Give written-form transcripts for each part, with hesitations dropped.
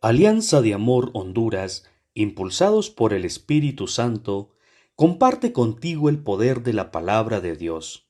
Alianza de Amor Honduras, impulsados por el Espíritu Santo, comparte contigo el poder de la palabra de Dios.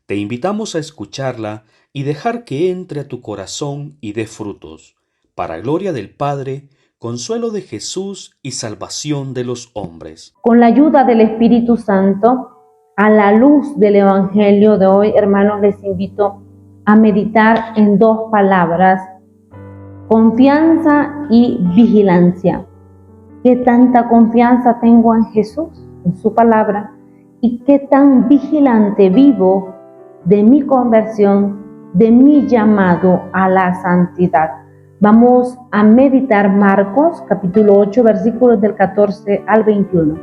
Te invitamos a escucharla y dejar que entre a tu corazón y dé frutos, para gloria del Padre, consuelo de Jesús y salvación de los hombres. Con la ayuda del Espíritu Santo, a la luz del Evangelio de hoy, hermanos, les invito a meditar en dos palabras: confianza y vigilancia. ¿Qué tanta confianza tengo en Jesús, en su palabra? ¿Y qué tan vigilante vivo de mi conversión, de mi llamado a la santidad? Vamos a meditar Marcos, capítulo 8, versículos del 14 al 21.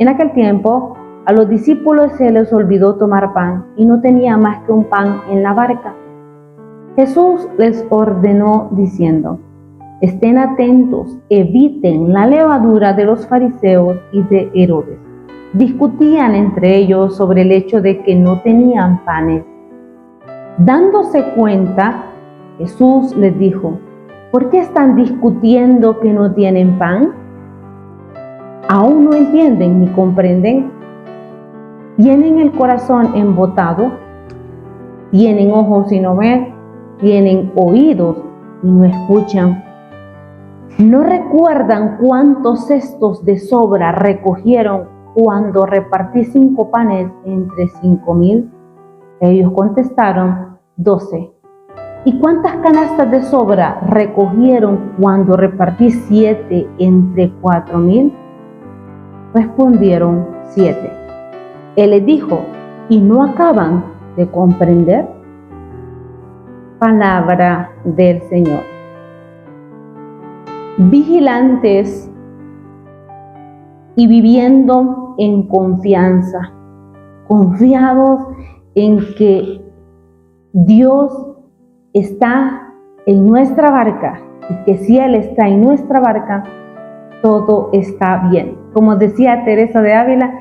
En aquel tiempo, a los discípulos se les olvidó tomar pan y no tenía más que un pan en la barca. Jesús les ordenó diciendo: estén atentos, eviten la levadura de los fariseos y de Herodes. Discutían entre ellos sobre el hecho de que no tenían panes. Dándose cuenta, Jesús les dijo: ¿por qué están discutiendo que no tienen pan? ¿Aún no entienden ni comprenden? ¿Tienen el corazón embotado? ¿Tienen ojos y no ven? ¿Tienen oídos y no escuchan? ¿No recuerdan cuántos cestos de sobra recogieron cuando repartí 5 panes entre 5,000? Ellos contestaron: 12. ¿Y cuántas canastas de sobra recogieron cuando repartí 7 entre 4,000? Respondieron: 7. Él les dijo: ¿y no acaban de comprender? Palabra del Señor. Vigilantes y viviendo en confianza, confiados en que Dios está en nuestra barca y que si Él está en nuestra barca, todo está bien. Como decía Teresa de Ávila,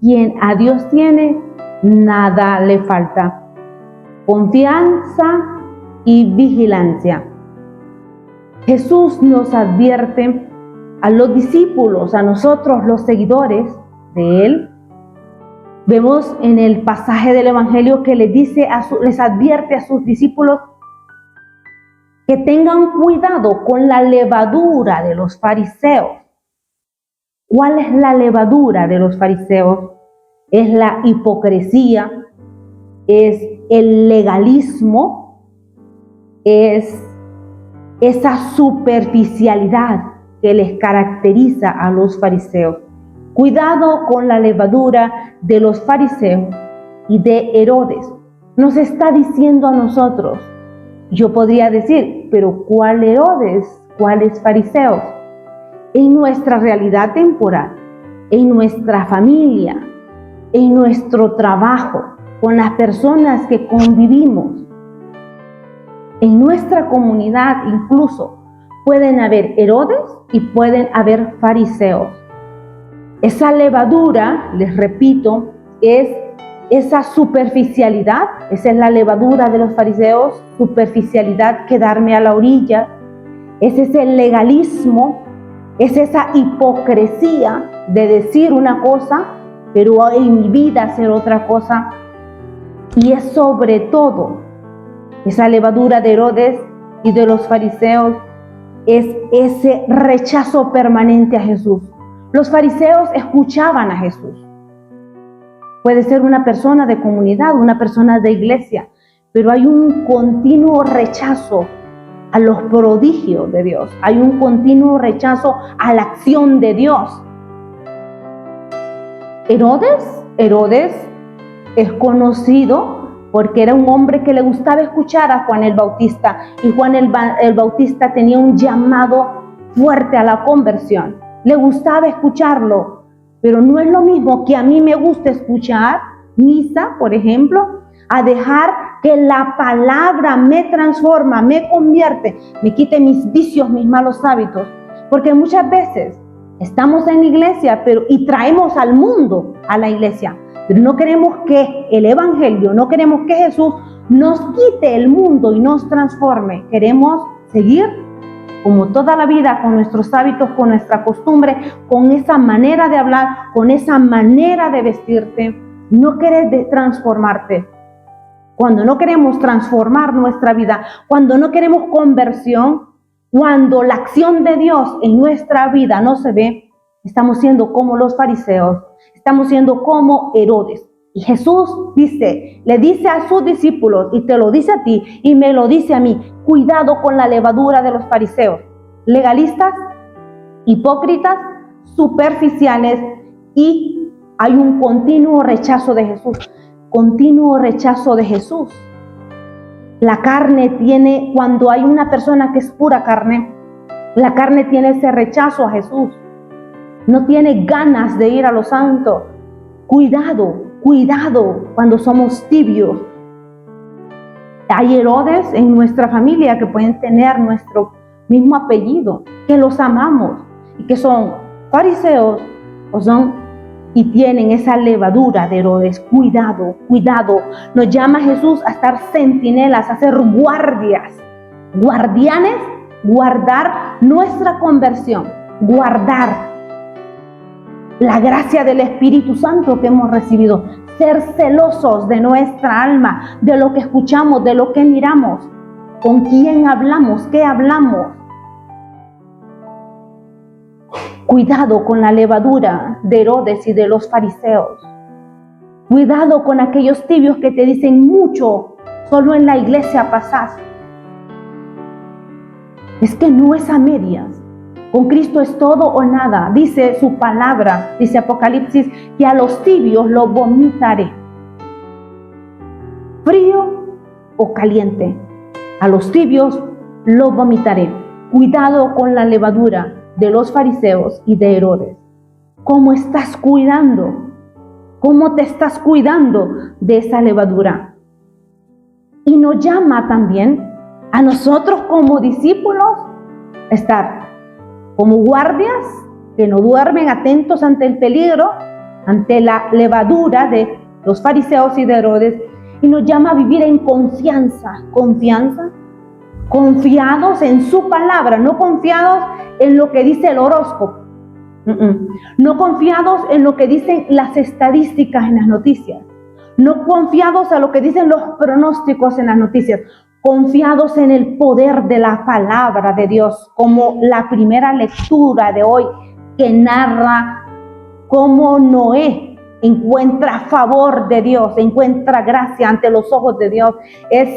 quien a Dios tiene, nada le falta. Confianza y vigilancia. Jesús nos advierte a los discípulos, a nosotros los seguidores de Él. Vemos en el pasaje del Evangelio que les advierte a sus discípulos que tengan cuidado con la levadura de los fariseos. ¿Cuál es la levadura de los fariseos? Es la hipocresía, es el legalismo, es esa superficialidad que les caracteriza a los fariseos. Cuidado con la levadura de los fariseos y de Herodes. Nos está diciendo a nosotros. Yo podría decir, pero ¿cuál Herodes? ¿Cuáles fariseos? En nuestra realidad temporal, en nuestra familia, en nuestro trabajo, con las personas que convivimos, en nuestra comunidad incluso, pueden haber Herodes y pueden haber fariseos. Esa levadura, les repito, es esa superficialidad. Esa es la levadura de los fariseos, superficialidad, quedarme a la orilla. Es ese legalismo, es esa hipocresía de decir una cosa, pero en mi vida hacer otra cosa. Y es sobre todo esa levadura de Herodes y de los fariseos, es ese rechazo permanente a Jesús. Los fariseos escuchaban a Jesús. Puede ser una persona de comunidad, una persona de iglesia, pero hay un continuo rechazo a los prodigios de Dios. Hay un continuo rechazo a la acción de Dios. Herodes es conocido porque era un hombre que le gustaba escuchar a Juan el Bautista, y Juan el Bautista tenía un llamado fuerte a la conversión. Le gustaba escucharlo, pero no es lo mismo que a mí me gusta escuchar misa, por ejemplo, a dejar que la palabra me transforma, me convierte, me quite mis vicios, mis malos hábitos. Porque muchas veces estamos en la iglesia y traemos al mundo a la iglesia. Pero no queremos que el Evangelio, no queremos que Jesús nos quite el mundo y nos transforme. Queremos seguir como toda la vida, con nuestros hábitos, con nuestra costumbre, con esa manera de hablar, con esa manera de vestirte. No quieres transformarte. Cuando no queremos transformar nuestra vida, cuando no queremos conversión, cuando la acción de Dios en nuestra vida no se ve, estamos siendo como los fariseos, estamos siendo como Herodes. Y Jesús le dice a sus discípulos, y te lo dice a ti, y me lo dice a mí: cuidado con la levadura de los fariseos, legalistas, hipócritas, superficiales, y hay un continuo rechazo de Jesús. Continuo rechazo de Jesús. La carne tiene, cuando hay una persona que es pura carne, la carne tiene ese rechazo a Jesús. No tiene ganas de ir a lo santo. Cuidado cuando somos tibios. Hay Herodes en nuestra familia que pueden tener nuestro mismo apellido, que los amamos y que son fariseos o son y tienen esa levadura de Herodes. Cuidado. Nos llama Jesús a estar centinelas, a ser guardianes, guardar nuestra conversión, guardar la gracia del Espíritu Santo que hemos recibido, ser celosos de nuestra alma, de lo que escuchamos, de lo que miramos, con quién hablamos, qué hablamos. Cuidado con la levadura de Herodes y de los fariseos. Cuidado con aquellos tibios que te dicen mucho, solo en la iglesia pasás. Es que no es a medias. Con Cristo es todo o nada. Dice su palabra, dice Apocalipsis, que a los tibios los vomitaré. Frío o caliente, a los tibios los vomitaré. Cuidado con la levadura de los fariseos y de Herodes. ¿Cómo estás cuidando? ¿Cómo te estás cuidando de esa levadura? Y nos llama también a nosotros como discípulos a estar como guardias que no duermen, atentos ante el peligro, ante la levadura de los fariseos y de Herodes, y nos llama a vivir en confianza, confiados en su palabra, no confiados en lo que dice el horóscopo, no confiados en lo que dicen las estadísticas en las noticias, no confiados en lo que dicen los pronósticos en las noticias, confiados en el poder de la palabra de Dios, como la primera lectura de hoy que narra cómo Noé encuentra favor de Dios, encuentra gracia ante los ojos de Dios. Es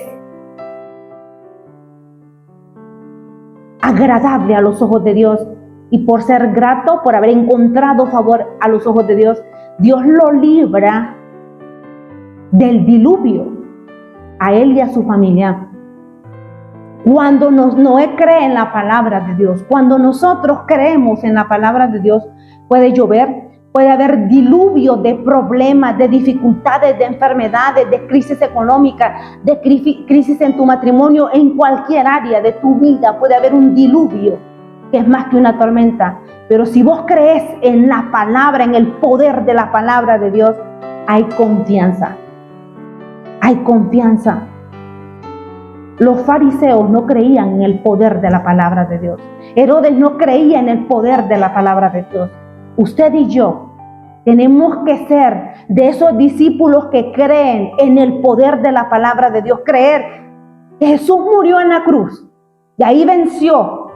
agradable a los ojos de Dios, y por ser grato, por haber encontrado favor a los ojos de Dios, Dios lo libra del diluvio, a él y a su familia. Cuando Noé cree en la palabra de Dios, cuando nosotros creemos en la palabra de Dios, puede llover, puede haber diluvio de problemas, de dificultades, de enfermedades, de crisis económica, de crisis en tu matrimonio, en cualquier área de tu vida puede haber un diluvio que es más que una tormenta. Pero si vos crees en la palabra, en el poder de la palabra de Dios, hay confianza. Hay confianza. Los fariseos no creían en el poder de la palabra de Dios. Herodes no creía en el poder de la palabra de Dios. Usted y yo tenemos que ser de esos discípulos que creen en el poder de la palabra de Dios. Creer que Jesús murió en la cruz y ahí venció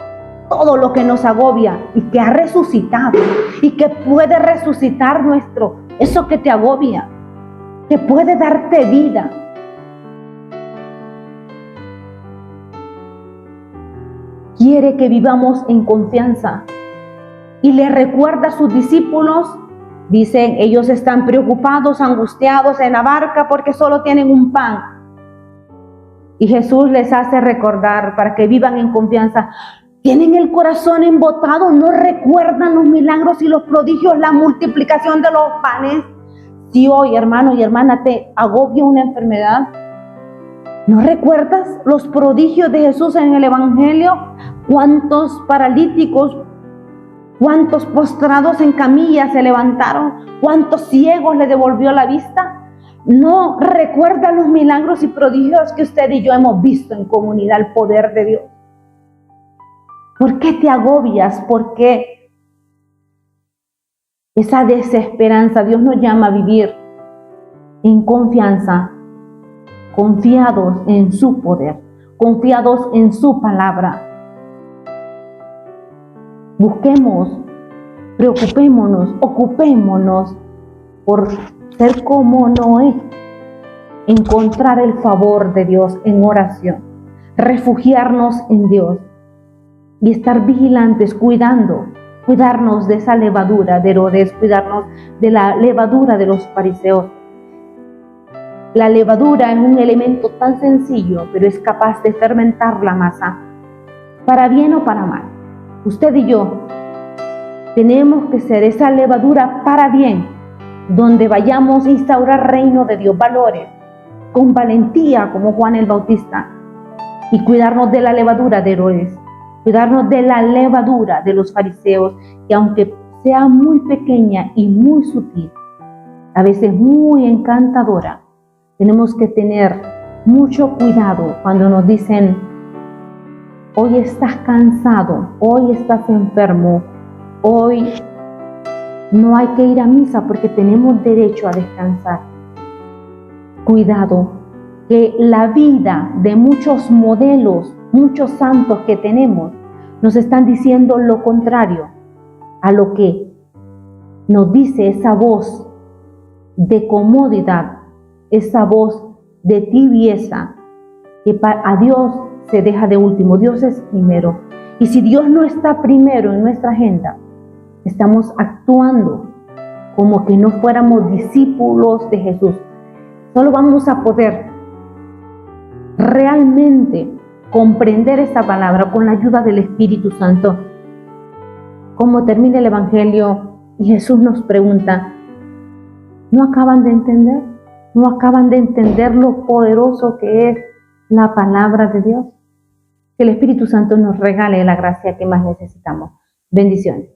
todo lo que nos agobia, y que ha resucitado, y que puede resucitar eso que te agobia, que puede darte vida. Quiere que vivamos en confianza. Y le recuerda a sus discípulos, dicen, ellos están preocupados, angustiados en la barca porque solo tienen un pan. Y Jesús les hace recordar para que vivan en confianza. Tienen el corazón embotado, no recuerdan los milagros y los prodigios, la multiplicación de los panes. Si hoy, hermano y hermana, te agobia una enfermedad, ¿no recuerdas los prodigios de Jesús en el Evangelio? ¿Cuántos paralíticos, cuántos postrados en camillas se levantaron? ¿Cuántos ciegos le devolvió la vista? ¿No recuerda los milagros y prodigios que usted y yo hemos visto en comunidad, el poder de Dios? ¿Por qué te agobias? ¿Por qué esa desesperanza? Dios nos llama a vivir en confianza, confiados en su poder, confiados en su palabra. Busquemos, preocupémonos, ocupémonos por ser como Noé, encontrar el favor de Dios en oración, refugiarnos en Dios y estar vigilantes, cuidarnos de esa levadura de Herodes, cuidarnos de la levadura de los fariseos. La levadura es un elemento tan sencillo, pero es capaz de fermentar la masa, para bien o para mal. Usted y yo tenemos que ser esa levadura para bien, donde vayamos a instaurar reino de Dios, valores, con valentía como Juan el Bautista, y cuidarnos de la levadura de Herodes, cuidarnos de la levadura de los fariseos, que aunque sea muy pequeña y muy sutil, a veces muy encantadora, tenemos que tener mucho cuidado cuando nos dicen: hoy estás cansado, hoy estás enfermo, hoy no hay que ir a misa porque tenemos derecho a descansar. Cuidado, que la vida de muchos modelos, muchos santos que tenemos, nos están diciendo lo contrario a lo que nos dice esa voz de comodidad, esa voz de tibieza, que a Dios se deja de último. Dios es primero. Y si Dios no está primero en nuestra agenda, estamos actuando como que no fuéramos discípulos de Jesús. Solo vamos a poder realmente comprender esta palabra con la ayuda del Espíritu Santo. Como termina el Evangelio y Jesús nos pregunta: ¿no acaban de entender? ¿No acaban de entender lo poderoso que es la palabra de Dios? Que el Espíritu Santo nos regale la gracia que más necesitamos. Bendiciones.